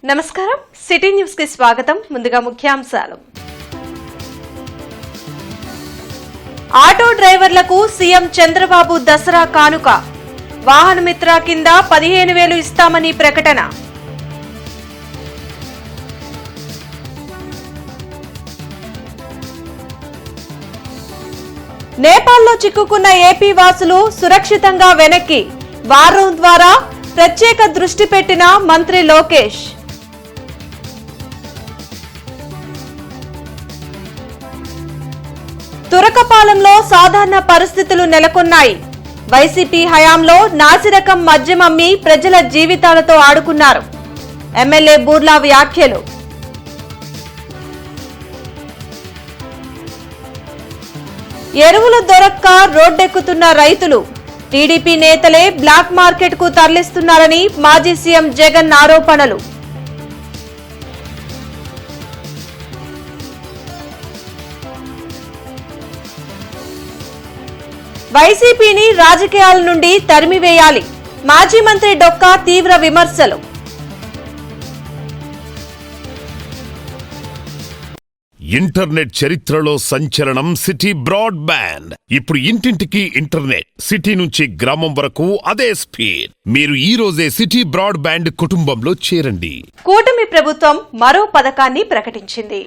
నమస్కారం city news కి స్వాగతం. ముందుగా ముఖ్యాంశాలు. ఆటో డ్రైవర్లకు సీఎం చంద్రబాబు దసరా కానుక. వాహన మిత్ర కింద 15,000 ఇస్తామని ప్రకటన. నేపాల్లో చిక్కుకున్న ఏపీ వాసులు సురక్షితంగా వెనక్కి. వార్ రూమ్ ద్వారా ప్రత్యేక దృష్టి పెట్టిన మంత్రి లోకేష్. తురకపాలెంలో సాధారణ పరిస్థితులు నెలకొన్నాయి. వైసీపీ హయాంలో నాసిరకం మద్యం అమ్మి ప్రజల జీవితాలతో ఆడుకున్నారు. ఎమ్మెల్యే బూర్లా వ్యాఖ్యలు. ఎరువులు దొరక్క రోడ్డెక్కుతున్న రైతులు. టీడీపీ నేతలే బ్లాక్ మార్కెట్ కు తరలిస్తున్నారని మాజీ సీఎం జగన్ ఆరోపణలు. వైసీపీని రాజకీయాల నుండి తరిమివేయాలి. మాజీ మంత్రి డొక్కా తీవ్ర విమర్శలు. ఇంటర్నెట్ చరిత్రలో సంచలనం సిటీ బ్రాడ్బ్యాండ్. ఇప్పుడు ఇంటింటికి ఇంటర్నెట్, సిటీ నుంచి గ్రామం వరకు అదే స్పీడ్. మీరు ఈ రోజే సిటీ బ్రాడ్బ్యాండ్ కుటుంబంలో చేరండి. కూటమి ప్రభుత్వం మరో పథకాన్ని ప్రకటించింది.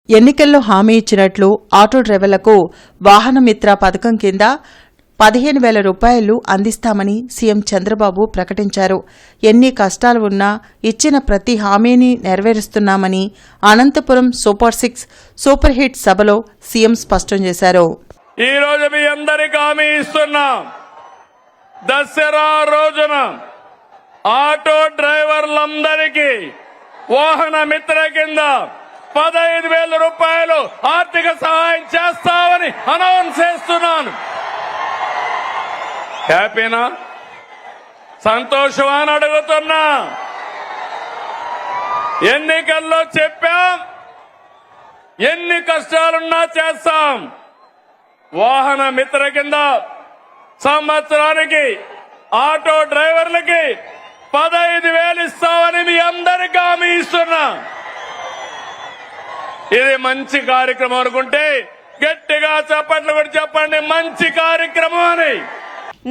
ఎన్నికల్లో హామీ ఇచ్చినట్లు ఆటో డ్రైవర్లకు వాహన మిత్ర పథకం కింద 15,000 రూపాయలు అందిస్తామని సీఎం చంద్రబాబు ప్రకటించారు. ఎన్ని కష్టాలు ఉన్నా ఇచ్చిన ప్రతి హామీని నెరవేరుస్తున్నామని అనంతపురం సూపర్ 6 సూపర్ హిట్ సభలో సీఎం స్పష్టం చేశారు. ఈ రోజు మీ అందరికీ హామీ ఇస్తున్నాం. దసరా రోజున ఆటో డ్రైవర్లందరికీ వాహన మిత్ర కింద 15,000 రూపాయలు ఆర్థిక సహాయం చేస్తామని అనౌన్స్ చేస్తున్నాను. హ్యాపీనా, సంతోషమా అని అడుగుతున్నా. ఎన్నికల్లో చెప్పాం, ఎన్ని కష్టాలున్నా చేస్తాం. వాహన మిత్ర కింద సంవత్సరానికి ఆటో డ్రైవర్లకి 15,000 ఇస్తామని మీ అందరికీ హామీ ఇస్తున్నా. ఇది మంచి కార్యక్రమం అనుకుంటే గట్టిగా చప్పట్లు కూడా చెప్పండి, మంచి కార్యక్రమం అని.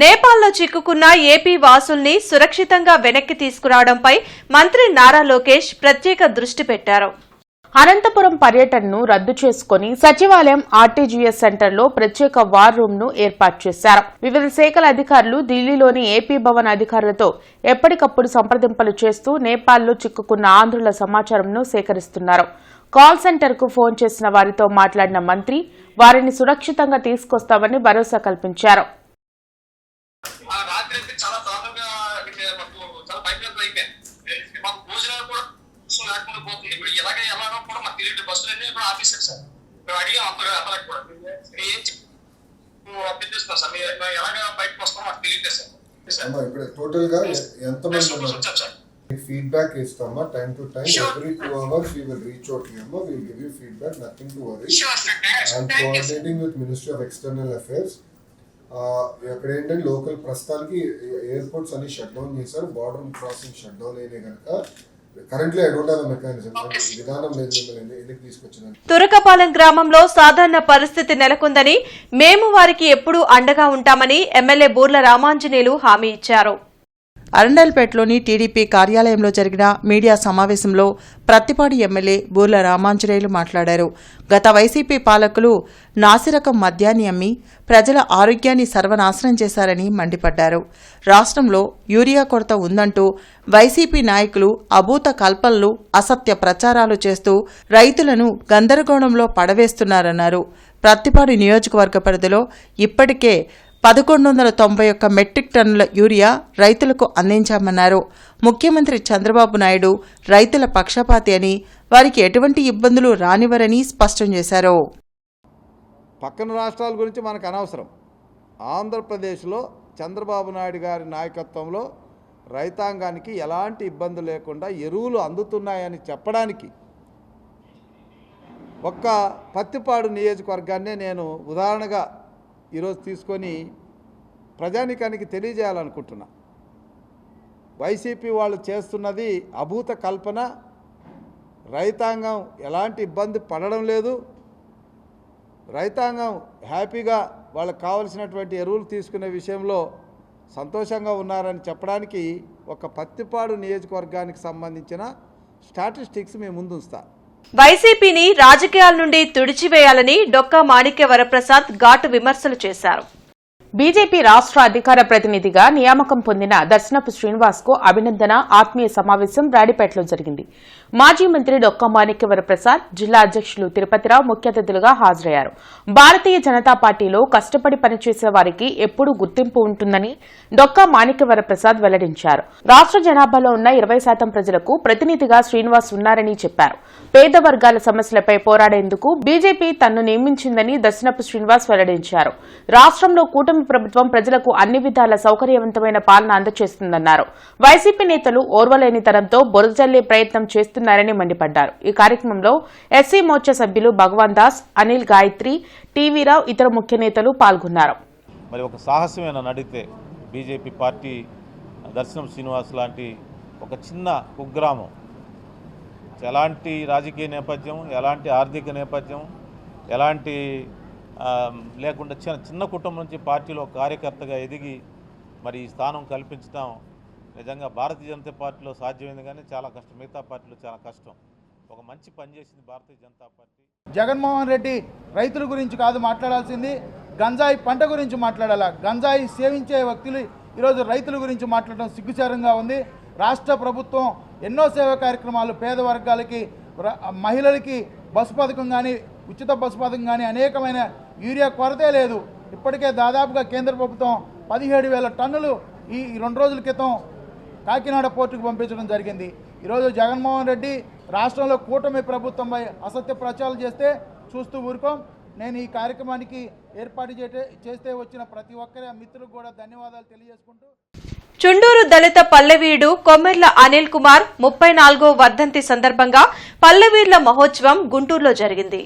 నేపాల్లో చిక్కుకున్న ఏపీ వాసుల్ని సురక్షితంగా వెనక్కి తీసుకురావడంపై మంత్రి నారా లోకేష్ ప్రత్యేక దృష్టి పెట్టారు. అనంతపురం పర్యటనను రద్దు చేసుకుని సచివాలయం ఆర్టీజీఎస్ సెంటర్లో ప్రత్యేక వార్ రూమ్ ను ఏర్పాటు చేశారు. వివిధ శాఖల అధికారులు ఢిల్లీలోని ఏపీ భవన్ అధికారులతో ఎప్పటికప్పుడు సంప్రదింపులు చేస్తూ నేపాల్లో చిక్కుకున్న ఆంధ్రుల సమాచారంను సేకరిస్తున్నారు. కాల్ సెంటర్ కు ఫోన్ చేసిన వారితో మాట్లాడిన మంత్రి వారిని సురక్షితంగా తీసుకొస్తామని భరోసా కల్పించారు. ఇప్పుడు టోటల్ గా ఎంతమంది ఫీడ్బ్యాక్ ఇస్తామా? Time to time every 2 hours we will reach out to you. We will give you feedback, nothing to worry. I'm coordinating with Ministry of External Affairs. ఇక్కడ ఏంటంటే లోకల్ ప్రస్తుతానికి ఎయిర్పోర్ట్స్ అన్ని షట్ డౌన్ చేశారు. Border crossing shut down అయినా కనుక currently I don't have a mechanism, విధానం లేదు ఎందుకు తీసుకొచ్చినాను. తురకపాలెం గ్రామంలో సాధారణ పరిస్థితి నెలకొందని, మేము వారికి ఎప్పుడూ అండగా ఉంటామని ఎమ్మెల్యే బూర్ల రామాంజనేయులు హామీ ఇచ్చారు. అరండల్పేటలోని టీడీపీ కార్యాలయంలో జరిగిన మీడియా సమావేశంలో ప్రత్తిపాడు ఎమ్మెల్యే బూర్ల రామాంజనేయులు మాట్లాడారు. గత వైసీపీ పాలకులు నాసిరకం మద్యాన్ని అమ్మి ప్రజల ఆరోగ్యాన్ని సర్వనాశనం చేశారని మండిపడ్డారు. రాష్ట్రంలో యూరియా కొరత ఉందంటూ వైసీపీ నాయకులు అభూత కల్పనలు, అసత్య ప్రచారాలు చేస్తూ రైతులను గందరగోళంలో పడవేస్తున్నారన్నారు. ప్రత్తిపాడు నియోజకవర్గ పరిధిలో ఇప్పటికే 1,191 మెట్రిక్ టన్నుల యూరియా రైతులకు అందించామన్నారు. ముఖ్యమంత్రి చంద్రబాబు నాయుడు రైతుల పక్షపాతి అని, వారికి ఎటువంటి ఇబ్బందులు రానివ్వరని స్పష్టం చేశారు. పక్కన రాష్ట్రాల గురించి మనకు అనవసరం. ఆంధ్రప్రదేశ్లో చంద్రబాబు నాయుడు గారి నాయకత్వంలో రైతాంగానికి ఎలాంటి ఇబ్బంది లేకుండా ఎరువులు అందుతున్నాయని చెప్పడానికి ఒక్క పత్తిపాడు నియోజకవర్గాన్నే నేను ఉదాహరణగా ఈరోజు తీసుకొని ప్రజానికానికి తెలియజేయాలనుకుంటున్నా. వైసీపీ వాళ్ళు చేస్తున్నది అభూత కల్పన, రైతాంగం ఎలాంటి ఇబ్బంది పడడం లేదు. రైతాంగం హ్యాపీగా వాళ్ళకు కావలసినటువంటి ఎరువులు తీసుకునే విషయంలో సంతోషంగా ఉన్నారని చెప్పడానికి ఒక పత్తిపాడు నియోజకవర్గానికి సంబంధించిన స్టాటిస్టిక్స్ మీ ముందు ఉంచుతా. వైసీపీని రాజకీయాల నుండి తుడిచివేయాలని డొక్కా మాణిక్య వరప్రసాద్ ఘాటు విమర్శలు చేశారు. బీజేపీ రాష్ట్ర అధికార ప్రతినిధిగా నియామకం పొందిన దర్శనపు శ్రీనివాస్ కు అభినందన ఆత్మీయ సమావేశం రాడిపేటలో జరిగింది. మాజీ మంత్రి డొక్కా మాణిక్య వరప్రసాద్, జిల్లా అధ్యక్షులు తిరుపతిరావు ముఖ్య అతిథులుగా హాజరయ్యారు. భారతీయ జనతా పార్టీలో కష్టపడి పనిచేసే వారికి ఎప్పుడూ గుర్తింపు ఉంటుందని డొక్కా మాణిక్య వరప్రసాద్ వెల్లడించారు. రాష్ట్ర జనాభాలో ఉన్న 20% ప్రజలకు ప్రతినిధిగా శ్రీనివాస్ ఉన్నారని చెప్పారు. పేద వర్గాల సమస్యలపై పోరాడేందుకు బీజేపీ తన్ను నియమించిందని దర్శనపు శ్రీనివాస్ వెల్లడించారు. రాష్ట్రంలో కూటమి ప్రభుత్వం ప్రజలకు అన్ని విధాల సౌకర్యవంతమైన పాలన అందజేస్తుందన్నారు. వైసీపీ నేతలు ఓర్వలేనితనంతో బురదజల్లే ప్రయత్నం చేస్తున్నారని మండిపడ్డారు. ఈ కార్యక్రమంలో ఎస్సీ మోర్చా సభ్యులు భగవాన్ దాస్, అనిల్ గాయత్రి, టీవీరావు, ఇతర ముఖ్య నేతలు పాల్గొన్నారు. మరి ఒక సాహసమైన నడితే బీజేపీ పార్టీ దర్శనం శ్రీనివాస్ లాంటి ఒక చిన్న కుగ్రామం, ఎలాంటి రాజకీయ నేపథ్యం, ఎలాంటి ఆర్థిక నేపథ్యం, ఎలాంటి లేకుండా చిన్న కుటుంబం నుంచి పార్టీలో కార్యకర్తగా ఎదిగి మరి ఈ స్థానం కల్పించడం నిజంగా భారతీయ జనతా పార్టీలో సాధ్యమైంది, కానీ చాలా కష్టం. మిగతా పార్టీలో చాలా కష్టం. ఒక మంచి పని చేసింది భారతీయ జనతా పార్టీ. జగన్మోహన్ రెడ్డి రైతుల గురించి కాదు మాట్లాడాల్సింది, గంజాయి పంట గురించి మాట్లాడాలా. గంజాయి సేవించే వ్యక్తులు ఈరోజు రైతుల గురించి మాట్లాడడం సిగ్గుచారంగా ఉంది. రాష్ట్ర ప్రభుత్వం ఎన్నో సేవా కార్యక్రమాలు పేద వర్గాలకి, మహిళలకి బస్సు పథకం కానీ, ఉచిత బస్సు పథకం కానీ, అనేకమైన యూరియా కొరతే లేదు. ఇప్పటికే దాదాపుగా కేంద్ర ప్రభుత్వం 17,000 టన్నులు ఈ 2 రోజుల క్రితం కాకినాడ పోర్టుకు పంపించడం జరిగింది. ఈరోజు జగన్మోహన్ రెడ్డి రాష్ట్రంలో కూటమి ప్రభుత్వంపై అసత్య ప్రచారాలు చేస్తే చూస్తూ ఊరుకోం. నేను ఈ కార్యక్రమానికి ఏర్పాటు చేస్తే వచ్చిన ప్రతి ఒక్కరి మిత్రులకు కూడా ధన్యవాదాలు తెలియజేసుకుంటూ, చుండూరు దళిత పల్లెవీడు కొమ్మెర్ల అనిల్ కుమార్ 34వ వర్ధంతి సందర్భంగా పల్లెవీర్ల మహోత్సవం గుంటూరులో జరిగింది.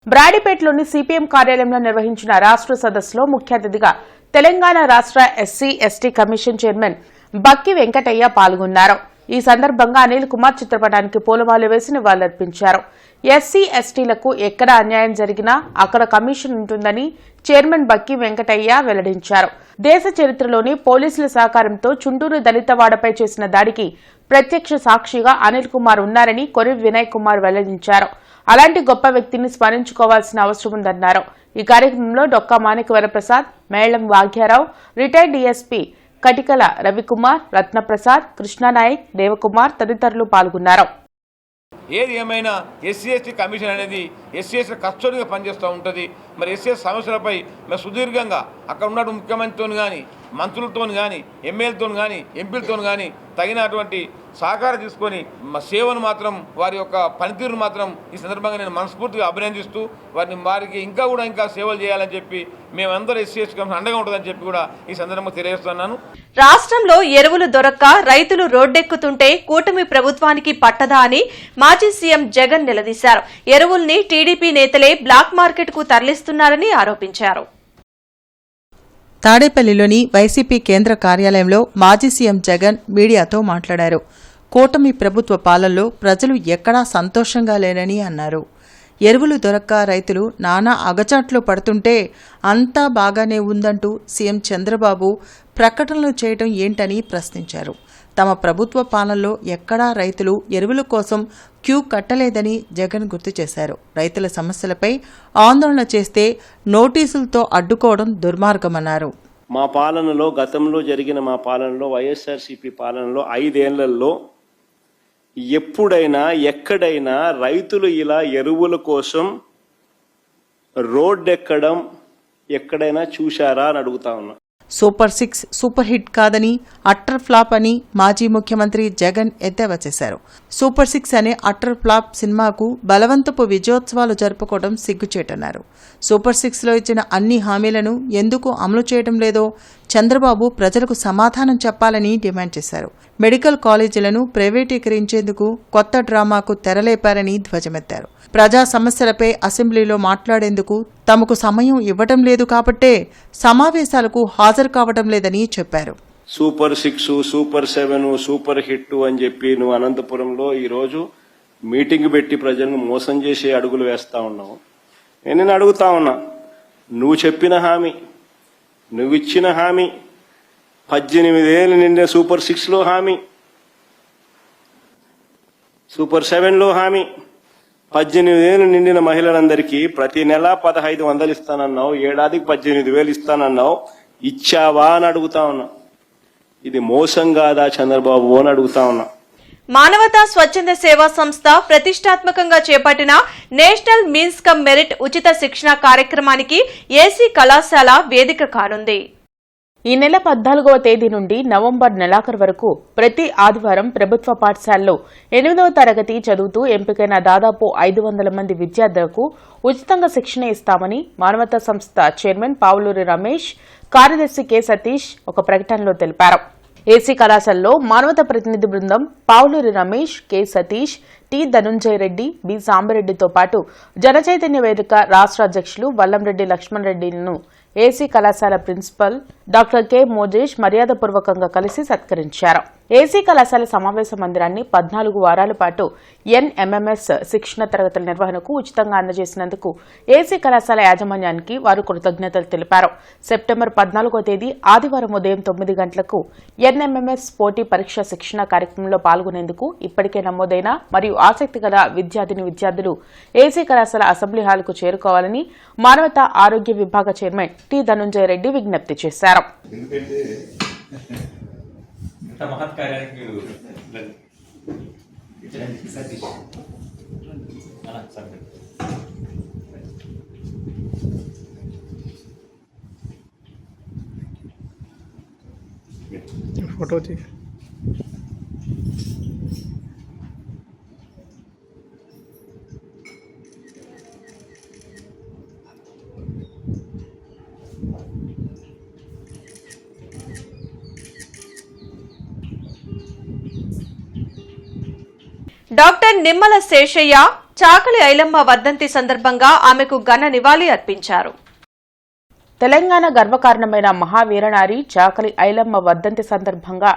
బ్రాడీపేటలోని సిపిఎం కార్యాలయంలో నిర్వహించిన రాష్ట్ర సదస్సులో ముఖ్య అతిథిగా తెలంగాణ రాష్ట్ర ఎస్సీ ఎస్టీ కమిషన్ చైర్మన్ బక్కి వెంకటయ్య పాల్గొన్నారు. ఈ సందర్భంగా అనిల్ కుమార్ చిత్రపటానికి పూలమాల వేసి నివాళులర్పించారు. ఎస్సీ ఎస్టీలకు ఎక్కడ అన్యాయం జరిగినా అక్కడ కమిషన్ ఉంటుందని చైర్మన్ బక్కి వెంకటయ్య వెల్లడించారు. దేశ చరిత్రలోని పోలీసుల సహకారంతో చుండూరు దళితవాడపై చేసిన దాడికి ప్రత్యక్ష సాక్షిగా అనిల్ కుమార్ ఉన్నారని కొరివి వినయ్ కుమార్ వెల్లడించారు. అలాంటి గొప్ప వ్యక్తిని స్మరించుకోవాల్సిన అవసరం ఉందన్నారు. ఈ కార్యక్రమంలో డొక్కా మాణిక్య వరప్రసాద్, మేళం వాఘ్యారావు, రిటైర్డ్ డీఎస్పీ కటికల రవికుమార్, రత్నప్రసాద్, కృష్ణానాయక్, దేవకుమార్ తదితరులు పాల్గొన్నారు. ఏది ఏమైనా ఎస్సీ ఎస్టీ కమిషన్ అనేది ఎస్సీ ఎస్టీ కస్టడీగా పనిచేస్తూ ఉంటుంది. మరి ఎస్సీ ఎస్టీ సమస్యలపై మేము సుదీర్ఘంగా అక్కడ ఉన్న ముఖ్యమంత్రితో కానీ, మంత్రులతో కానీ, ఎమ్మెల్యేలతో కానీ, ఎంపీలతో కానీ తగినటువంటి సహకారం తీసుకొని మా సేవను మాత్రం, వారి యొక్క పనితీరును మాత్రం ఈ సందర్భంగా నేను మనస్ఫూర్తిగా అభినందిస్తూ వారికి ఇంకా సేవలు చేయాలని చెప్పి మేమందరూ ఎస్సీ ఎస్టీ కమిషన్ అండగా ఉంటుందని చెప్పి కూడా ఈ సందర్భంగా తెలియజేస్తున్నాను. రాష్ట్రంలో ఎరువులు దొరక్క రైతులు రోడ్డెక్కుతుంటే కూటమి ప్రభుత్వానికి పట్టదా అని మాజీ సీఎం జగన్ నిలదీశారు. ఎరువుల్ని టీడీపీ నేతలే బ్లాక్ మార్కెట్ కు తరలిస్తున్నారని ఆరోపించారు. తాడేపల్లిలోని వైసీపీ కేంద్ర కార్యాలయంలో మాజీ సీఎం జగన్ మీడియాతో మాట్లాడారు. కూటమి ప్రభుత్వ పాలనలో ప్రజలు ఎక్కడా సంతోషంగా లేరని అన్నారు. ఎరువులు దొరక్క రైతులు నానా అగచాట్లు పడుతుంటే అంతా బాగానే ఉందంటూ సీఎం చంద్రబాబు ప్రకటనలు చేయడం ఏంటని ప్రశ్నించారు. తమ ప్రభుత్వ పాలనలో ఎక్కడా రైతులు ఎరువుల కోసం క్యూ కట్టలేదని జగన్ గుర్తు చేశారు. రైతుల సమస్యలపై ఆందోళన చేస్తే నోటీసులతో అడ్డుకోవడం దుర్మార్గమన్నారు. మా పాలనలో, గతంలో జరిగిన మా పాలనలో, వైఎస్ఆర్సీపీ పాలనలో 5 ఏళ్లలో ఎప్పుడైనా ఎక్కడైనా రైతులు ఇలా ఎరువుల కోసం రోడ్డెక్కడం ఎక్కడైనా చూశారా అని అడుగుతా ఉన్నా. సూపర్ 6 సూపర్ హిట్ కాదని, అట్టర్ ఫ్లాప్ అని మాజీ ముఖ్యమంత్రి జగన్ ఎద్దేవా చేశారు. సూపర్ 6 అనే అట్టర్ ఫ్లాప్ సినిమాకు బలవంతపు విజయోత్సవాలు జరుపుకోవడం సిగ్గుచేటన్నారు. సూపర్ 6లో ఇచ్చిన అన్ని హామీలను ఎందుకు అమలు చేయడం లేదో చంద్రబాబు ప్రజలకు సమాధానం చెప్పాలని డిమాండ్ చేశారు. మెడికల్ కాలేజీలను ప్రైవేటీకరించేందుకు కొత్త డ్రామాకు తెరలేపారని ధ్వజమెత్తారు. ప్రజా సమస్యలపై అసెంబ్లీలో మాట్లాడేందుకు తమకు సమయం ఇవ్వడం లేదు కాబట్టే సమావేశాలకు హాజరు కావడం లేదని చెప్పారు. సూపర్ 6, సూపర్ 7, సూపర్ హిట్ అని చెప్పి నువ్వు అనంతపురంలో ఈరోజు మీటింగ్ పెట్టి ప్రజలను మోసం చేసే అడుగులు వేస్తా ఉన్నావు. నేను అడుగుతా ఉన్నా, నువ్వు చెప్పిన హామీ, నువ్విచ్చిన హామీ, 18 ఏళ్ళు నిండే సూపర్ 6లో హామీ, సూపర్ 7లో హామీ, 18 ఏళ్ళు నిండిన మహిళలందరికీ ప్రతి నెల 1500 ఇస్తానన్నావు, ఏడాదికి 18,000 ఇస్తానన్నావు. ఇచ్చావా అని అడుగుతా ఉన్నా. ఇది మోసం కాదా చంద్రబాబు అని అడుగుతా ఉన్నా. మానవతా స్వచ్ఛంద సేవా సంస్థ ప్రతిష్టాత్మకంగా చేపట్టిన నేషనల్ మీన్స్ కమ్ మెరిట్ ఉచిత శిక్షణ కార్యక్రమానికి ఏసీ కళాశాల వేదిక కానుంది. ఈ నెల 14వ తేదీ నుండి నవంబర్ నెలాఖరు వరకు ప్రతి ఆదివారం ప్రభుత్వ పాఠశాలలో 8వ తరగతి చదువుతూ ఎంపికైన దాదాపు 500 మంది విద్యార్థులకు ఉచితంగా శిక్షణ ఇస్తామని మానవతా సంస్థ చైర్మన్ పావులూరి రమేష్, కార్యదర్శి కె సతీష్ ఒక ప్రకటనలో తెలిపారు. ఏసీ కళాశాలలో మానవతా ప్రతినిధి బృందం Pavuluri Ramesh, K Satish, T Dhanunjaya Reddy, B సాంబరెడ్డితో పాటు జనచైతన్య వేదిక రాష్ట్ర అధ్యక్షులు వల్లంరెడ్డి లక్ష్మణ్ రెడ్డిలను ఏసీ కళాశాల ప్రిన్సిపల్ డాక్టర్ కె మోజేష్ మర్యాదపూర్వకంగా కలిసి సత్కరించారు. ఏసీ కళాశాల సమావేశ మందిరాన్ని 14 వారాల పాటు ఎన్ఎంఎంఎస్ శిక్షణ తరగతుల నిర్వహణకు ఉచితంగా అందజేసినందుకు ఏసీ కళాశాల యాజమాన్యానికి వారు కృతజ్ఞతలు తెలిపారు. సెప్టెంబర్ 14వ తేదీ ఆదివారం ఉదయం 9 గంటలకు ఎన్ఎంఎంఎస్ పోటీ పరీక్ష శిక్షణ కార్యక్రమంలో పాల్గొనేందుకు ఇప్పటికే నమోదైన మరియు ఆసక్తి గల విద్యార్థులు ఏసీ కళాశాల అసెంబ్లీ హాల్కు చేరుకోవాలని మానవతా ఆరోగ్య విభాగ చైర్మన్ టి ధనుంజయ రెడ్డి విజ్ఞప్తి చేశారు. फोटो थी డాక్టర్ నిమ్మల శేషయ్య చాకలి ఐలమ్మ వర్ధంతి సందర్భంగా ఆమెకు ఘన నివాళి అర్పించారు. తెలంగాణ గర్వకారణమైన మహావీరనారి చాకలి ఐలమ్మ వర్ధంతి సందర్భంగా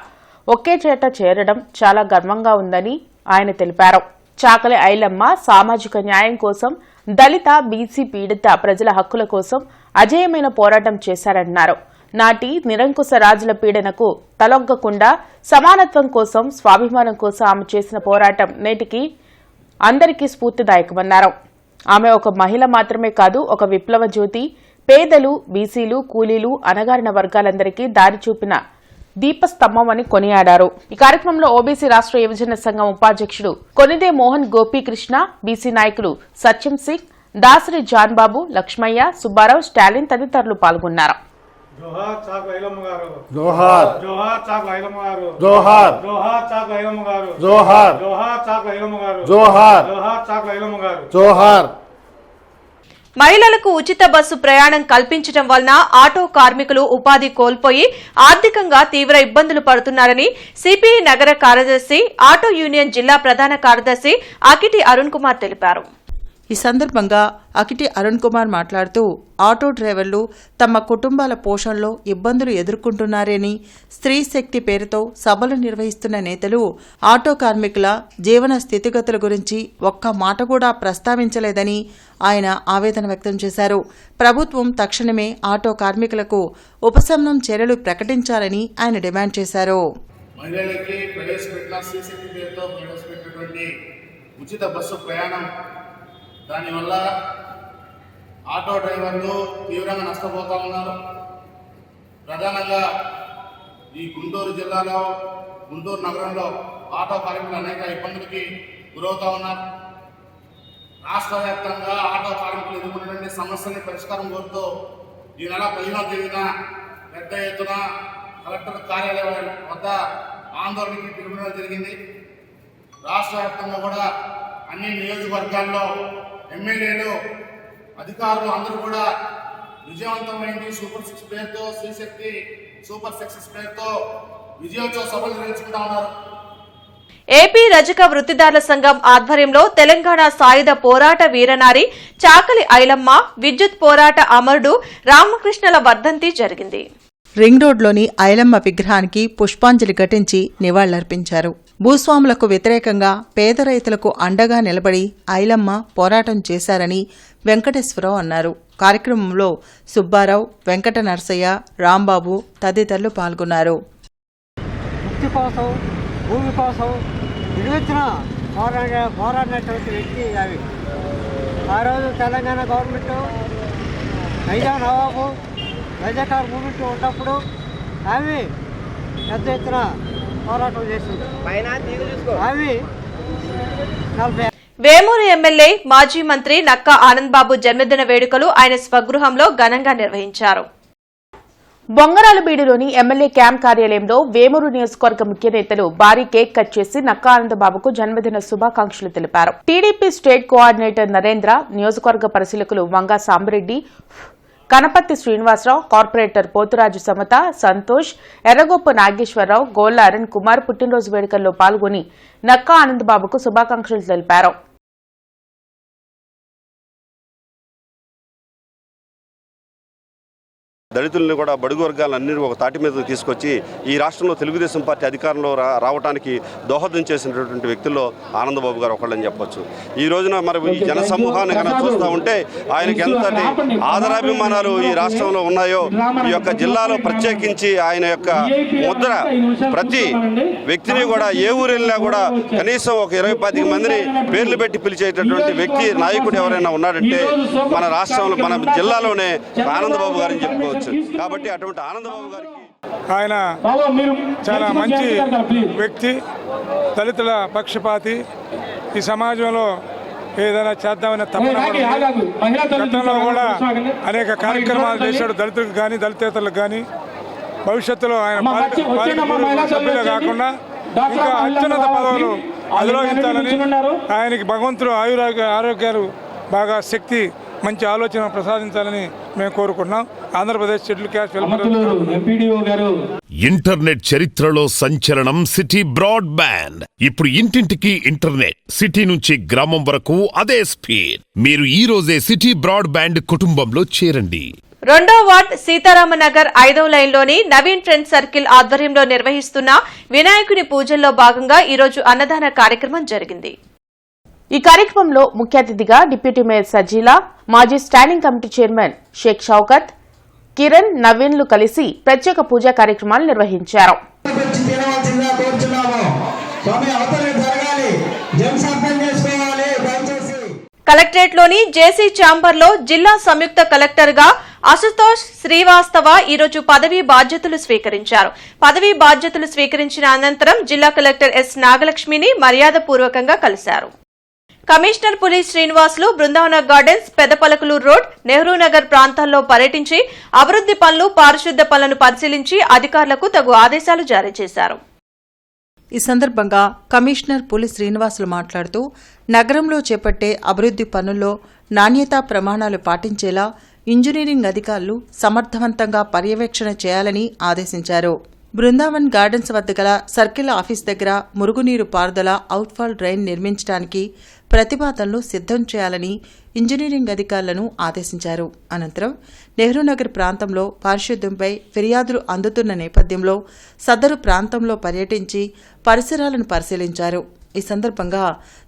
ఒకే చేట చేరడం చాలా గర్వంగా ఉందని ఆయన తెలిపారు. చాకలి ఐలమ్మ సామాజిక న్యాయం కోసం, దళిత, బీసీ పీడిత ప్రజల హక్కుల కోసం అజేయమైన పోరాటం చేశారన్నారు. నాటి నిరంకుశ రాజుల పీడనకు తలొగ్గకుండా సమానత్వం కోసం, స్వాభిమానం కోసం ఆమె చేసిన పోరాటం నేటికి అందరికీ స్ఫూర్తిదాయకమన్నారు. ఆమె ఒక మహిళ మాత్రమే కాదు, ఒక విప్లవ జ్యోతి. పేదలు, బీసీలు, కూలీలు, అణగారిన వర్గాలందరికీ దారి చూపిన దీపస్తంభం అని కొనియాడారు. ఈ కార్యక్రమంలో ఓబీసీ రాష్ట్ర యువజన సంఘం ఉపాధ్యక్షుడు కొనిదే మోహన్ గోపీకృష్ణ, బీసీ నాయకులు సత్యం సింగ్, దాసరి జాన్ బాబు, లక్ష్మయ్య, సుబ్బారావు, స్టాలిన్ తదితరులు పాల్గొన్నారు. జోహార్ చాకలి ఐలమ్మ గారు, జోహార్. జోహార్ చాకలి ఐలమ్మ గారు, జోహార్. జోహార్ చాకలి ఐలమ్మ గారు, జోహార్. జోహార్ చాకలి ఐలమ్మ గారు, జోహార్. జోహార్ చాకలి ఐలమ్మ గారు, జోహార్. మహిళలకు ఉచిత బస్సు ప్రయాణం కల్పించడం వలన ఆటో కార్మికులు ఉపాధి కోల్పోయి ఆర్థికంగా తీవ్ర ఇబ్బందులు పడుతున్నారని సిపిఐ నగర కార్యదర్శి, ఆటో యూనియన్ జిల్లా ప్రధాన కార్యదర్శి అకిటి అరుణ్ కుమార్ తెలిపారు. ఈ సందర్భంగా అకిటి అరుణ్ కుమార్ మాట్లాడుతూ ఆటో డ్రైవర్లు తమ కుటుంబాల పోషణలో ఇబ్బందులు ఎదుర్కొంటున్నారని, స్త్రీ శక్తి పేరుతో సభలు నిర్వహిస్తున్న నేతలు ఆటో కార్మికుల జీవన స్థితిగతుల గురించి ఒక్క మాట కూడా ప్రస్తావించలేదని ఆయన ఆవేదన వ్యక్తం చేశారు. ప్రభుత్వం తక్షణమే ఆటో కార్మికులకు ఉపశమనం చర్యలు ప్రకటించాలని ఆయన డిమాండ్ చేశారు. మహిళలకి ప్రవేశపెట్టిన శ్రీశక్తి పేరుతో ప్రవేశపెట్టినటువంటి ఉచిత బస్సు ప్రయాణం, దానివల్ల ఆటో డ్రైవర్లు తీవ్రంగా నష్టపోతూ ఉన్నారు. ప్రధానంగా ఈ గుంటూరు జిల్లాలో, గుంటూరు నగరంలో ఆటో కార్మికులు అనేక ఇబ్బందులకి గురవుతూ ఉన్నారు. రాష్ట్ర వ్యాప్తంగా ఆటో కార్మికులు ఎదుర్కొన్నటువంటి సమస్యని పరిష్కారం కోరుతూ ఈ నెల 15వ తేదీన పెద్ద ఎత్తున కలెక్టర్ కార్యాలయం వద్ద ఆందోళనకి పిలుపునడం జరిగింది. రాష్ట్ర వ్యాప్తంగా కూడా అన్ని నియోజకవర్గాల్లో ఎమ్మెల్యేలు, అధికారులు అందరూ కూడా విజయవంతమైంది సూపర్ 6 పేరుతో, శ్రీశక్తి సూపర్ సక్సెస్ పేరుతో విజయోత్సవ సభలు నిర్వహించుకుంటా ఉన్నారు. ఏపీ రజక వృత్తిదారుల సంఘం ఆధ్వర్యంలో తెలంగాణ సాయుధ పోరాట వీరనారి చాకలి ఐలమ్మ, విద్యుత్ పోరాట అమరుడు రామకృష్ణల వర్ధంతి జరిగింది. రింగ్ రోడ్లోని ఐలమ్మ విగ్రహానికి పుష్పాంజలి ఘటించి నివాళులర్పించారు. భూస్వాములకు వ్యతిరేకంగా పేద రైతులకు అండగా నిలబడి ఐలమ్మ పోరాటం చేశారని వెంకటేశ్వరరావు అన్నారు. కార్యక్రమంలో సుబ్బారావు, వెంకట నరసయ్య, రాంబాబు తదితరులు పాల్గొన్నారు. ముక్తి కోసం, భూమి కోసం నిర్వచన పోరాడినటువంటి వ్యక్తి అవి. ఆ రోజు తెలంగాణ గవర్నమెంట్ నైజాం నవాబు రజాకార్ మూమెంట్ ఉన్నప్పుడు అవి పెద్ద ఎత్తున పోరాటం చేసింది. అవి 40 వేమూరు ఎమ్మెల్యే మాజీ మంత్రి నక్కా ఆనందబాబు జన్మదిన వేడుకలు ఆయన స్వగృహంలో ఘనంగా నిర్వహించారు. బొంగరాలబీడులోని ఎమ్మెల్యే క్యాంప్ కార్యాలయంలో వేమూరు నియోజకవర్గ ముఖ్య నేతలు భారీ కేక్ కట్ చేసి నక్కా ఆనందబాబుకు జన్మదిన శుభాకాంక్షలు తెలిపారు. టీడీపీ స్టేట్ కోఆర్డినేటర్ నరేంద్ర, నియోజకవర్గ పరిశీలకులు వంగా సాంబరెడ్డి, కనపర్తి శ్రీనివాసరావు, కార్పొరేటర్ పోతురాజు సమత, సంతోష్, ఎర్రగొప్ప నాగేశ్వరరావు, గోళ్ల అరుణ్ కుమార్ పుట్టినరోజు వేడుకల్లో పాల్గొని నక్కా ఆనందబాబుకు శుభాకాంక్షలు తెలిపారు. దళితులను కూడా బడుగు వర్గాలన్నింటినీ ఒక తాటి మీద తీసుకొచ్చి ఈ రాష్ట్రంలో తెలుగుదేశం పార్టీ అధికారంలో రావడానికి దోహదం చేసినటువంటి వ్యక్తుల్లో ఆనందబాబు గారు ఒకళ్ళని చెప్పొచ్చు. ఈ రోజున మరి ఈ జన సమూహాన్ని కనుక చూస్తూ ఉంటే ఆయనకి ఎంతటి ఆదరాభిమానాలు ఈ రాష్ట్రంలో ఉన్నాయో, ఈ యొక్క జిల్లాలో ప్రత్యేకించి ఆయన యొక్క ముద్ర ప్రతి వ్యక్తిని కూడా ఏ ఊరు వెళ్ళినా కూడా కనీసం ఒక 20-25 మందిని పేర్లు పెట్టి పిలిచేటటువంటి వ్యక్తి నాయకుడు ఎవరైనా ఉన్నాడంటే మన రాష్ట్రంలో, మన జిల్లాలోనే ఆనందబాబు గారిని చెప్పుకోవచ్చు. కాబట్టి అటువంటి ఆనందబాబు గారికి ఆయన చాలా మంచి వ్యక్తి, దళితుల పక్షపాతి, ఈ సమాజంలో ఏదైనా చేద్దామనే తపన. గతంలో కూడా అనేక కార్యక్రమాలు చేశాడు దళితులకు కానీ దళితేతలకు కానీ. భవిష్యత్తులో ఆయన సభ్యులే కాకుండా ఇంకా అత్యున్నత పదవులు అధిరోహించాలని ఆయనకి భగవంతుడు ఆరోగ్యాలు బాగా శక్తి, మంచి ఆలోచన ప్రసాదించాలని మేము కోరుకుంటున్నాం. Andhra Pradesh schedule caste welfare internet చరిత్రలో సంచలనం సిటీ బ్రాడ్బ్యాండ్. ఇప్పుడు ఇంటింటికి ఇంటర్నెట్, సిటీ నుంచి గ్రామం వరకు అదే స్పీడ్. మీరు ఈ రోజే సిటీ బ్రాడ్బ్యాండ్ కుటుంబంలో చేరండి. 2వ వార్డ్ సీతారామనగర్ 5వ లైన్లోని నవీన్ ఫ్రెండ్స్ సర్కిల్ ఆధ్వర్యంలో నిర్వహిస్తున్న వినాయకుని పూజల్లో భాగంగా ఈరోజు అన్నదాన కార్యక్రమం జరిగింది. ఈ కార్యక్రమంలో ముఖ్య అతిథిగా డిప్యూటీ మేయర్ సజీలా, మాజీ standing committee chairman Sheikh Shoukat, Kiran, నవీన్లు కలిసి ప్రత్యేక పూజా కార్యక్రమాలు నిర్వహించారు. కలెక్టరేట్లోని జేసీ ఛాంబర్లో జిల్లా సంయుక్త కలెక్టర్గా అశుతోష్ శ్రీవాస్తవ ఈరోజు పదవీ బాధ్యతలు స్వీకరించారు. పదవీ బాధ్యతలు స్వీకరించిన అనంతరం జిల్లా కలెక్టర్ ఎస్ నాగలక్ష్మిని మర్యాదపూర్వకంగా కలిశారు. కమిషనర్ పులి శ్రీనివాసులు బృందావన గార్డెన్స్, పెదపలకలూరు రోడ్, నెహ్రూ నగర్ ప్రాంతాల్లో పర్యటించి అభివృద్ది పనులు, పారిశుద్ధ్య పనులను పరిశీలించి అధికారులకు తగు ఆదేశాలు జారీ చేశారు. ఈ సందర్భంగా కమిషనర్ పులి శ్రీనివాసులు మాట్లాడుతూ నగరంలో చేపట్టే అభివృద్ది పనుల్లో నాణ్యతా ప్రమాణాలు పాటించేలా ఇంజనీరింగ్ అధికారులు సమర్థవంతంగా పర్యవేక్షణ చేయాలని ఆదేశించారు. బృందావన్ గార్డెన్స్ వద్ద గల సర్కిల్ ఆఫీస్ దగ్గర మురుగునీరు పారుదల అవుట్ఫాల్ డ్రైన్ నిర్మించడానికి ప్రతిపాదనలు సిద్ధం చేయాలని ఇంజనీరింగ్ అధికారులను ఆదేశించారు. అనంతరం నెహ్రూనగర్ ప్రాంతంలో పారిశుద్ధ్యంపై ఫిర్యాదులు అందుతున్న నేపథ్యంలో సదరు ప్రాంతంలో పర్యటించి పరిసరాలను పరిశీలించారు. ఈ సందర్భంగా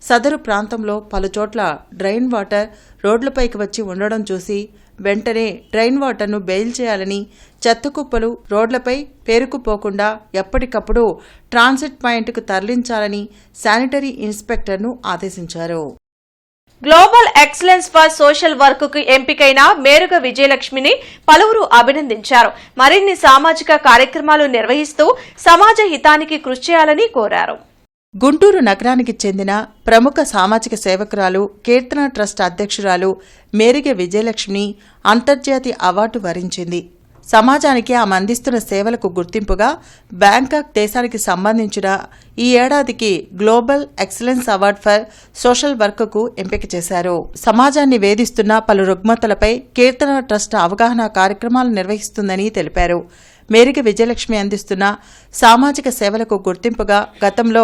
సదరు ప్రాంతంలో పలుచోట్ల డ్రైన్ వాటర్ రోడ్లపైకి వచ్చి ఉండడం చూసి వెంటనే డ్రైన్ వాటర్ను బెయిల్ చేయాలని, చెత్త కుప్పలు రోడ్లపై పేరుకుపోకుండా ఎప్పటికప్పుడు ట్రాన్సిట్ పాయింట్కు తరలించాలని శానిటరీ ఇన్స్పెక్టర్ను ఆదేశించారు. Global excellence for social work కు ఎంపికైన మేరుగ విజయలక్ష్మిని పలువురు అభినందించారు. మరిన్ని సామాజిక కార్యక్రమాలు నిర్వహిస్తూ సమాజ హితానికి కృషి చేయాలని కోరారు. గుంటూరు నగరానికి చెందిన ప్రముఖ సామాజిక సేవకురాలు, కీర్తన ట్రస్ట్ అధ్యక్షురాలు మేరిగ విజయలక్ష్మిని అంతర్జాతీయ అవార్డు వరించింది. సమాజానికి ఆమె అందిస్తున్న సేవలకు గుర్తింపుగా బ్యాంకాక్ దేశానికి సంబంధించిన ఈ ఏడాదికి global excellence award for social వర్క్కు ఎంపిక చేశారు. సమాజాన్ని వేధిస్తున్న పలు రుగ్మతలపై కీర్తన ట్రస్ట్ అవగాహన కార్యక్రమాలు నిర్వహిస్తుందని తెలిపారు. మేరిగ విజయలక్ష్మి అందిస్తున్న సామాజిక సేవలకు గుర్తింపుగా గతంలో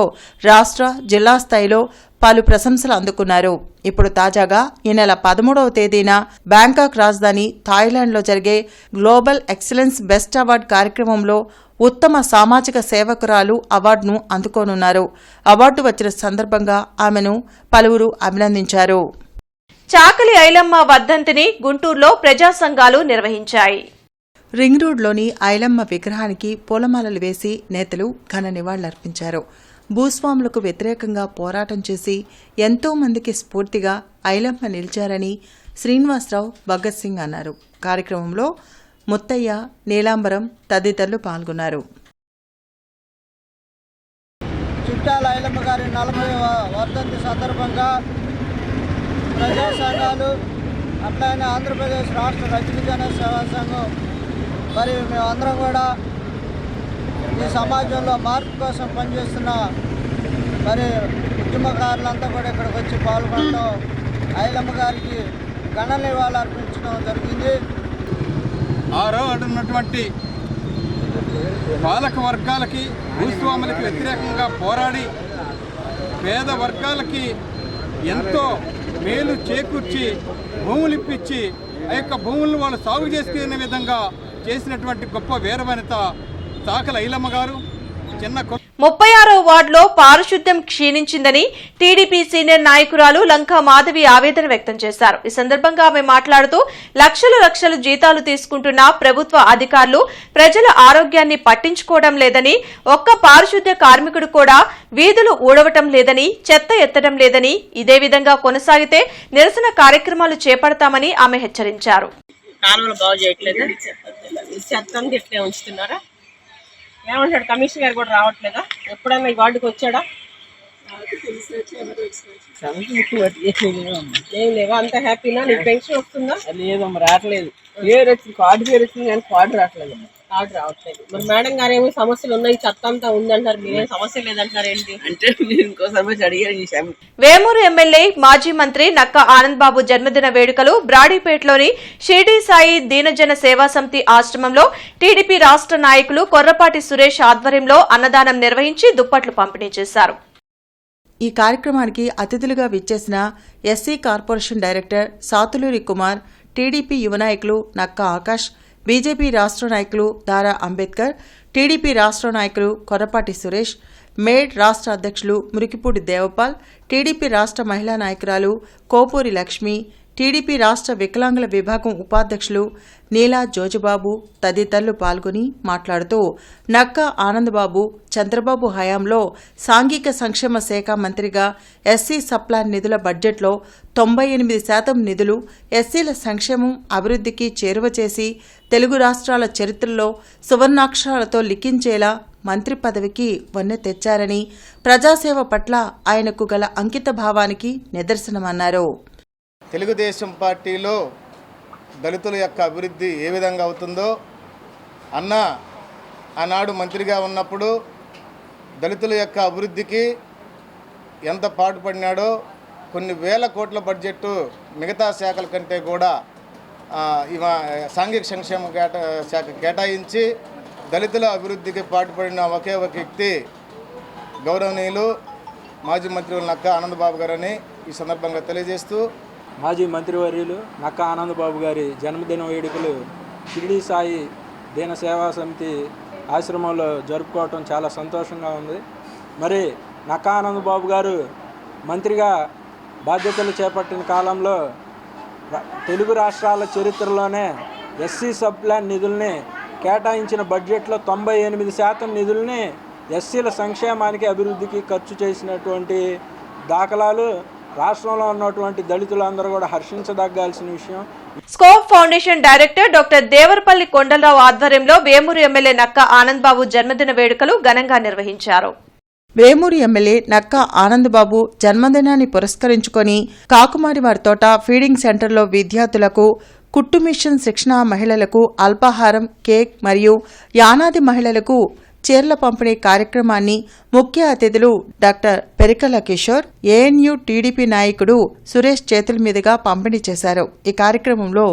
రాష్ట్ర, జిల్లా స్థాయిలో పలు ప్రశంసలు అందుకున్నారు. ఇప్పుడు తాజాగా ఈ నెల 13వ తేదీన బ్యాంకాక్ రాజధాని థాయిలాండ్లో జరిగే గ్లోబల్ ఎక్సలెన్స్ బెస్ట్ అవార్డ్ కార్యక్రమంలో ఉత్తమ సామాజిక సేవకురాలు అవార్డును అందుకోనున్నారు. అవార్డు వచ్చిన సందర్భంగా ఆమెను పలువురు అభినందించారు. చాకలి ఐలమ్మ వర్ధంతిని గుంటూరులో ప్రజా సంఘాలు నిర్వహించాయి. రింగ్ రోడ్లోని ఐలమ్మ విగ్రహానికి పూలమాలలు వేసి నేతలు ఘన నివాళులర్పించారు. భూస్వాములకు వ్యతిరేకంగా పోరాటం చేసి ఎంతో మందికి స్ఫూర్తిగా ఐలమ్మ నిలిచారని శ్రీనివాసరావు భగత్ సింగ్ అన్నారు. కార్యక్రమంలో ముత్తయ్య, నీలాంబరం తదితరులు పాల్గొన్నారు. చుట్టాల ఐలమ్మ గారి 40వ వర్ధంతి సందర్భంగా ప్రజా సంఘాలు అట్లానే ఆంధ్రప్రదేశ్ రాష్ట్ర రజక సేవా సంఘం మరియు మేమందరం కూడా ఈ సమాజంలో మార్పు కోసం పనిచేస్తున్న మరి ఉద్యమకారులంతా కూడా ఇక్కడికి వచ్చి పాల్గొనడం, ఐలమ్మ గారికి ఘన నివాళులు అర్పించడం జరిగింది. ఉన్నటువంటి పాలక వర్గాలకి, భూస్వాములకి వ్యతిరేకంగా పోరాడి పేద వర్గాలకి ఎంతో మేలు చేకూర్చి భూములు ఇప్పించి ఆ యొక్క భూములను వాళ్ళు సాగు చేసుకునే విధంగా చేసినటువంటి గొప్ప వీరవనిత చాకలి ఐలమ్మ గారు. 36వ వార్డులో పారిశుద్ధ్యం క్షీణించిందని టీడీపీ సీనియర్ నాయకురాలు లంకా మాధవి ఆవేదన వ్యక్తం చేశారు. ఈ సందర్భంగా ఆమె మాట్లాడుతూ లక్షల జీతాలు తీసుకుంటున్న ప్రభుత్వ అధికారులు ప్రజల ఆరోగ్యాన్ని పట్టించుకోవడం లేదని, ఒక్క పారిశుద్ధ్య కార్మికుడు కూడా వీధులు ఊడవటం లేదని, చెత్త ఎత్తడం లేదని, ఇదే విధంగా కొనసాగితే నిరసన కార్యక్రమాలు చేపడతామని ఆమె హెచ్చరించారు. ఏమంటాడు కమిషనర్ గారు కూడా రావట్లేదా? ఎప్పుడైనా ఈ వార్డుకి వచ్చాడా? ఏం లేవా? అంత హ్యాపీనా? నీకు పెన్షన్ వస్తుందా? లేదమ్మా, రావట్లేదు. పేరు వచ్చింది, కార్డు పేరు వచ్చింది కానీ కార్డు రావట్లేదు. కార్డు రావట్లేదు. మరి మేడం గారు ఏమో సమస్యలు ఉన్నాయి, చెత్త అంతా ఉందంటారు, మీరేం సమస్య లేదంటారు ఏంటి? అంటే మీరు ఇంకోసారి అడిగారు. వేమూరు ఎమ్మెల్యే మాజీ మంత్రి నక్కా ఆనంద్ బాబు జన్మదిన వేడుకలు బ్రాడీపేటలోని షిరిడీ సాయి దీనజన సేవా సమితి ఆశ్రమంలో టీడీపీ రాష్ట్ర నాయకులు కొర్రపాటి సురేష్ ఆధ్వర్యంలో అన్నదానం నిర్వహించి దుప్పట్లు పంపిణీ చేశారు. ఈ కార్యక్రమానికి అతిథులుగా విచ్చేసిన SC corporation director Satuluri Kumar, TDP యువ నాయకులు నక్కా ఆకాష్, బీజేపీ రాష్ట్ర నాయకులు దారా అంబేద్కర్, టీడీపీ రాష్ట్ర నాయకులు కొర్రపాటి సురేష్, మేడ్ రాష్ట్ర అధ్యక్షులు మురికిపూడి దేవపాల్, టీడీపీ రాష్ట్ర మహిళా నాయకురాలు కోపూరి లక్ష్మి, టీడీపీ రాష్ట్ర వికలాంగుల విభాగం ఉపాధ్యక్షులు నీలా జోజుబాబు తదితరులు పాల్గొని మాట్లాడుతూ నక్కా ఆనందబాబు చంద్రబాబు హయాంలో సాంఘిక సంక్షేమ శాఖ మంత్రిగా ఎస్సీ సప్లాన్ నిధుల బడ్జెట్లో 98% నిధులు ఎస్సీల సంక్షేమం అభివృద్ధికి చేరువ చేసి తెలుగు రాష్ట్రాల చరిత్రలో సువర్ణాక్షరాలతో లిఖించేలా మంత్రి పదవికి వన్నె తెచ్చారని, ప్రజాసేవ పట్ల ఆయనకు గల అంకిత భావానికి నిదర్శనమన్నారు. తెలుగుదేశం పార్టీలో దళితుల యొక్క అభివృద్ధి ఏ విధంగా అవుతుందో అన్న ఆనాడు మంత్రిగా ఉన్నప్పుడు దళితుల యొక్క అభివృద్ధికి ఎంత పాటుపడినాడో, కొన్ని వేల కోట్ల బడ్జెట్టు మిగతా శాఖల కంటే కూడా సాంఘిక సంక్షేమ శాఖ కేటాయించి దళితుల అభివృద్ధికి పాటుపడిన ఒకే ఒక వ్యక్తి గౌరవనీయులు మాజీ మంత్రి నక్కా ఆనందబాబు గారని ఈ సందర్భంగా తెలియజేస్తూ, మాజీ మంత్రివర్యులు నక్కా ఆనందబాబు గారి జన్మదిన వేడుకలు షిరిడీ సాయి దీన సేవా సమితి ఆశ్రమంలో జరుపుకోవటం చాలా సంతోషంగా ఉంది. మరి నక్కా ఆనందబాబు గారు మంత్రిగా బాధ్యతలు చేపట్టిన కాలంలో తెలుగు రాష్ట్రాల చరిత్రలోనే ఎస్సీ సబ్ ప్లాన్ నిధుల్ని కేటాయించిన బడ్జెట్లో 98% నిధుల్ని ఎస్సీల సంక్షేమానికి అభివృద్ధికి ఖర్చు చేసినటువంటి దాఖలాలు రాష్ట్రంలో ఉన్నటువంటి దళితులందరూ కూడా హర్షించదగ్గాల్సిన విషయం. Scope foundation director doctor Devarapalli Kondalarao ఆధ్వర్యంలో వేమూరు ఎమ్మెల్యే నక్కా ఆనంద్ బాబు జన్మదిన వేడుకలు ఘనంగా నిర్వహించారు. వేమూరు ఎమ్మెల్యే నక్కా ఆనందబాబు జన్మదినాన్ని పురస్కరించుకొని కాకుమారివారి తోట ఫీడింగ్ సెంటర్లో విద్యార్థులకు, కుట్టు మిషన్ శిక్షణ మహిళలకు అల్పాహారం, కేక్ మరియు యానాది మహిళలకు చీరల పంపిణీ కార్యక్రమాన్ని ముఖ్య అతిథులు doctor Perikala Kishore, ANU TDP నాయకుడు సురేష్ చేతుల మీదుగా పంపిణీ చేశారు. ఈ కార్యక్రమంలో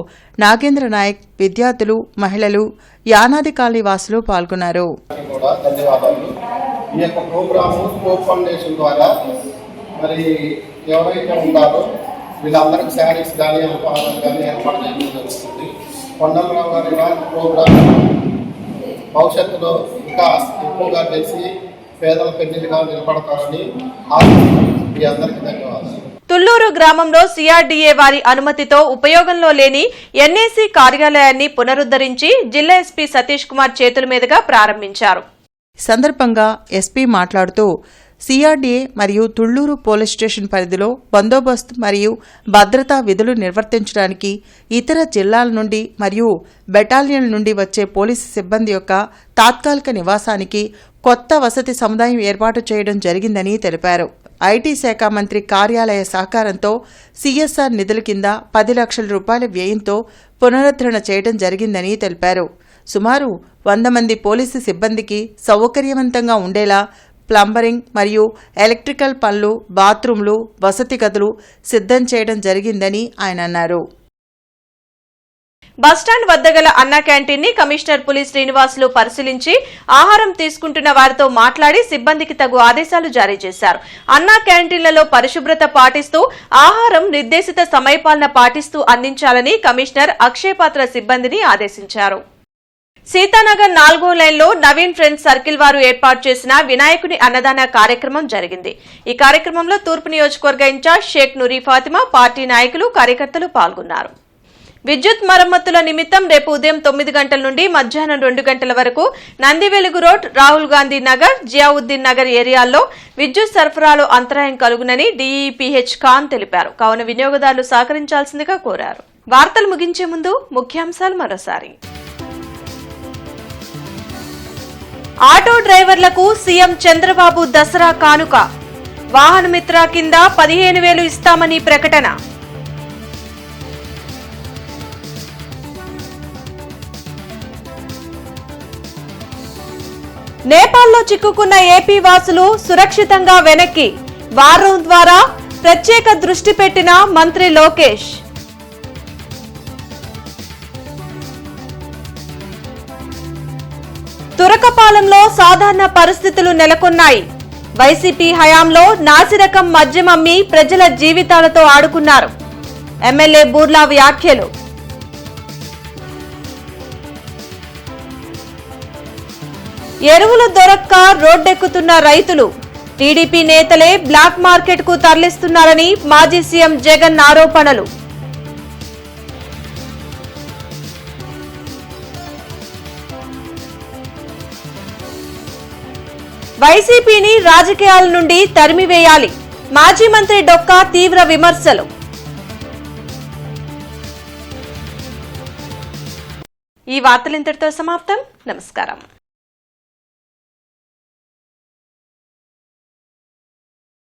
నాగేంద్ర నాయక్, విద్యార్థులు, మహిళలు, యానాది కాలనీ వాసులు పాల్గొన్నారు. ఈ యొక్క ప్రోగ్రాము స్కోప్ ఫౌండేషన్ ద్వారా మరి ఎవరైతే ఉన్నారో వీళ్ళందరికీ శారీస్ కానీ అల్పాహారాలు కానీ ఏర్పాటు చేయడం జరుగుతుంది. కొండలరావు గారి ప్రోగ్రామ్ భవిష్యత్తులో ఇంకా ఎక్కువగా చేసి పేదల పెన్నిధిగా నిలబడతారని ఆశిస్తున్నాను. మీ అందరికీ ధన్యవాదాలు. తుళ్లూరు గ్రామంలో సిఆర్డీఏ వారి అనుమతితో ఉపయోగంలో లేని ఎన్ఏసీ కార్యాలయాన్ని పునరుద్దరించి జిల్లా ఎస్పీ సతీష్ కుమార్ చేతుల మీదుగా ప్రారంభించారు. ఈ సందర్భంగా ఎస్పీ మాట్లాడుతూ సిఆర్డీఏ మరియు తుళ్లూరు పోలీస్ స్టేషన్ పరిధిలో బందోబస్తు మరియు భద్రతా విధులు నిర్వర్తించడానికి ఇతర జిల్లాల నుండి మరియు బెటాలియన్ల నుండి వచ్చే పోలీసు సిబ్బంది యొక్క తాత్కాలిక నివాసానికి కొత్త వసతి సముదాయం ఏర్పాటు చేయడం జరిగిందని తెలిపారు. ఐటీ శాఖ మంత్రి కార్యాలయ సహకారంతో సిఎస్ఆర్ నిధుల కింద 10 లక్షల రూపాయల వ్యయంతో పునరుద్ధరణ చేయడం జరిగిందని తెలిపారు. సుమారు 100 మంది పోలీసు సిబ్బందికి సౌకర్యవంతంగా ఉండేలా ప్లంబరింగ్ మరియు ఎలక్ట్రికల్ పనులు, బాత్రూంలు, వసతి గదులు సిద్ధం చేయడం జరిగిందని ఆయన అన్నారు. బస్టాండ్ వద్ద గల అన్నా క్యాంటీన్ ని కమిషనర్ పులి శ్రీనివాసులు పరిశీలించి ఆహారం తీసుకుంటున్న వారితో మాట్లాడి సిబ్బందికి తగు ఆదేశాలు జారీ చేశారు. అన్నా క్యాంటీన్లలో పరిశుభ్రత పాటిస్తూ ఆహారం నిర్దేశిత సమయపాలన పాటిస్తూ అందించాలని కమిషనర్ అక్షయ పాత్ర సిబ్బందిని ఆదేశించారు. సీతానగర్ 4వ లైన్లో నవీన్ ఫ్రెండ్స్ సర్కిల్ వారు ఏర్పాటు చేసిన వినాయకుని అన్నదాన కార్యక్రమం జరిగింది. ఈ కార్యక్రమంలో తూర్పు నియోజకవర్గ ఇన్ఛార్జ్ షేక్ నూరీ ఫాతిమా, పార్టీ నాయకులు, కార్యకర్తలు పాల్గొన్నారు. విద్యుత్ మరమ్మతుల నిమిత్తం రేపు ఉదయం 9 గంటల నుండి మధ్యాహ్నం 2 గంటల వరకు నందివెలుగు రోడ్, రాహుల్ గాంధీ నగర్, జియావుద్దీన్ నగర్ ఏరియాల్లో విద్యుత్ సరఫరాలో అంతరాయం కలుగునని డీఈపీహెచ్ ఖాన్ తెలిపారు. కావున వినియోగదారులు సహకరించాల్సిందిగా కోరారు. వార్తలు ముగించే ముందు ముఖ్యాంశాలు మరోసారి. ఆటో డ్రైవర్లకు సీఎం చంద్రబాబు దసరా కానుక, వాహన మిత్ర కింద 15,000 ఇస్తామని ప్రకటన. నేపాల్లో చిక్కుకున్న ఏపీ వాసులు సురక్షితంగా వెనక్కి, వార్ రూమ్ ద్వారా ప్రత్యేక దృష్టి పెట్టిన మంత్రి లోకేష్. తురకపాలెంలో సాధారణ పరిస్థితులు నెలకొన్నాయి. వైసీపీ హయాంలో నాసిరకం మద్యం అమ్మి ప్రజల జీవితాలతో ఆడుకున్నారు. ఎమ్మెల్యే బూర్లా వ్యాఖ్యలు. ఎరువులు దొరక్క రోడ్డెక్కుతున్న రైతులు, టీడీపీ నేతలే బ్లాక్ మార్కెట్ కు తరలిస్తున్నారని మాజీ సీఎం జగన్ ఆరోపణలు. వైసీపీని రాజకీయాల నుండి తరిమివేయాలి, మాజీ మంత్రి డొక్కా తీవ్ర విమర్శలు. ఈ వార్తలు ఇంతటితో సమాప్తం. నమస్కారం.